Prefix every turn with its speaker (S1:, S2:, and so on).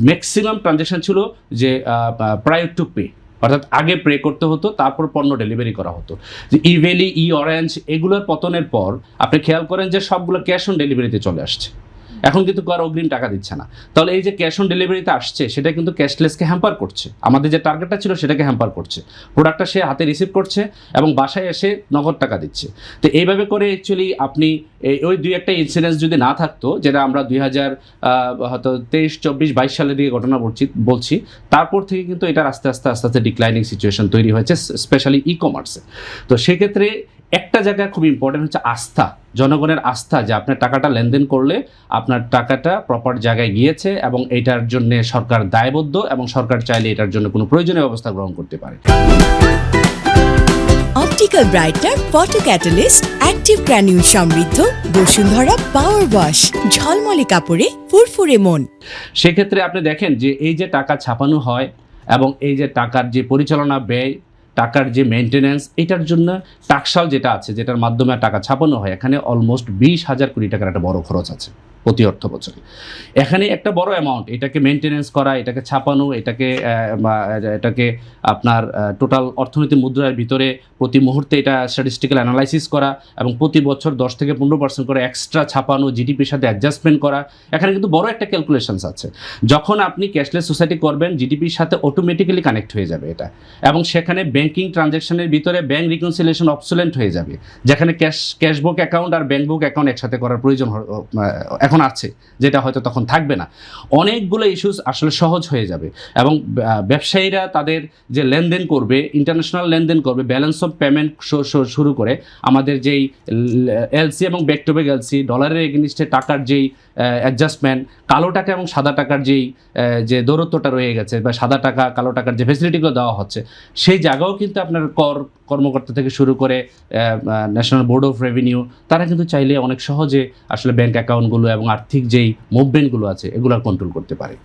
S1: Maximum transaction ছিল যে prior to pay, অর্থাৎ আগে পে করতে হতো, তারপর পণ্য ডেলিভারি করা হতো। যে ই ভ্যালি, ই অরেঞ্জ এগুলোর পতনের পর আপনি খেয়াল করেন যে সবগুলো ক্যাশ অন ডেলিভারিতে চলে আসছে। এখন কিন্তু আর অগ্রিম টাকা দিচ্ছে না। তাহলে এই যে ক্যাশ অন ডেলিভারিতে আসছে সেটা কিন্তু ক্যাশলেসকে হ্যাম্পার করছে, আমাদের যে টার্গেটটা ছিল সেটাকে হ্যাম্পার করছে। প্রোডাক্টটা সে হাতে রিসিভ করছে এবং বাসায় এসে নগদ টাকা দিচ্ছে। তো এইভাবে করে অ্যাকচুয়ালি আপনি ওই দুই একটা ইনসিডেন্স যদি না থাকতো, যেটা আমরা 2000 হয়তো 23, 24, 22 সালের দিকে ঘটনা বলছি, তারপর থেকে কিন্তু এটার আস্তে আস্তে ডিক্লাইনিং সিচুয়েশন তৈরি হয়েছে, স্পেশালি ই কমার্সে। তো সেক্ষেত্রে একটা জায়গা খুব ইম্পর্টেন্ট হচ্ছে আস্থা, জনগণের আস্থা যে আপনার টাকাটা লেনদেন করলে আপনার টাকাটা প্রপার জায়গায় গিয়েছে এবং এটার জন্য সরকার দায়বদ্ধ এবং সরকার চাইলে এটার জন্য কোনো প্রয়োজনীয় ব্যবস্থা গ্রহণ করতে পারে।
S2: Optical brighter photo catalyst active granule সমৃদ্ধ বসুন্ধরা পাওয়ার ওয়াশ, ঝলমলে কাপড়ে ফুরফুরে মন।
S1: সেক্ষেত্রে আপনি দেখেন যে এই যে টাকা ছাপানো হয় এবং এই যে টাকার যে পরিচালনা ব্যয়, টাকার যে মেনটেন্যান্স, এটার জন্য টাকশাল যেটা আছে, যেটার মাধ্যমে টাকা ছাপানো হয়, এখানে অলমোস্ট 20,000 কোটি টাকার একটা বড় খরচ আছে প্রতি অর্থ বছরে। এখানে একটা বড় অ্যামাউন্ট, এটাকে মেনটেন্যান্স করা, এটাকে ছাপানো, এটাকে আপনার টোটাল অর্থনীতি মুদ্রার ভিতরে প্রতি মুহূর্তে এটা স্ট্যাটিস্টিক্যাল অ্যানালাইসিস করা এবং প্রতি বছর 10 থেকে 15% করে এক্সট্রা ছাপানো, জিডিপির সাথে অ্যাডজাস্টমেন্ট করা, এখানে কিন্তু বড় একটা ক্যালকুলেশনস আছে। যখন আপনি ক্যাশলেস সোসাইটি করবেন, জিডিপির সাথে অটোমেটিক্যালি কানেক্ট হয়ে যাবে এটা, এবং সেখানে ব্যাংকিং ট্রানজ্যাকশনের ভিতরে ব্যাংক রিকনসিলিয়েশন অবসোলেন্ট হয়ে যাবে, যেখানে ক্যাশবুক অ্যাকাউন্ট আর ব্যাংক বুক অ্যাকাউন্ট একসাথে করার প্রয়োজন এখন আছে, যেটা হয়তো তখন থাকবে না। অনেকগুলো ইস্যুস আসলে সহজ হয়ে যাবে এবং ব্যবসায়ীরা তাদের যে লেনদেন করবে, ইন্টারন্যাশনাল লেনদেন করবে, ব্যালেন্স অফ পেমেন্ট শুরু করে আমাদের যেই এলসি এবং ব্যাক টু ব্যাক এলসি, ডলারের এগেনিস্টে টাকার যেই অ্যাডজাস্টমেন্ট, কালো টাকা এবং সাদা টাকার যে দৌরত্বটা রয়ে গেছে, বা সাদা টাকা কালো টাকার যে ফেসিলিটিগুলো দেওয়া হচ্ছে, সেই জায়গাও কিন্তু আপনার কর্মকর্তা থেকে শুরু করে ন্যাশনাল বোর্ড অফ রেভিনিউ, তারা কিন্তু চাইলে অনেক সহজে আসলে ব্যাংক অ্যাকাউন্টগুলো এবং আর্থিক যেই মুভমেন্টগুলো আছে এগুলো কন্ট্রোল করতে পারে।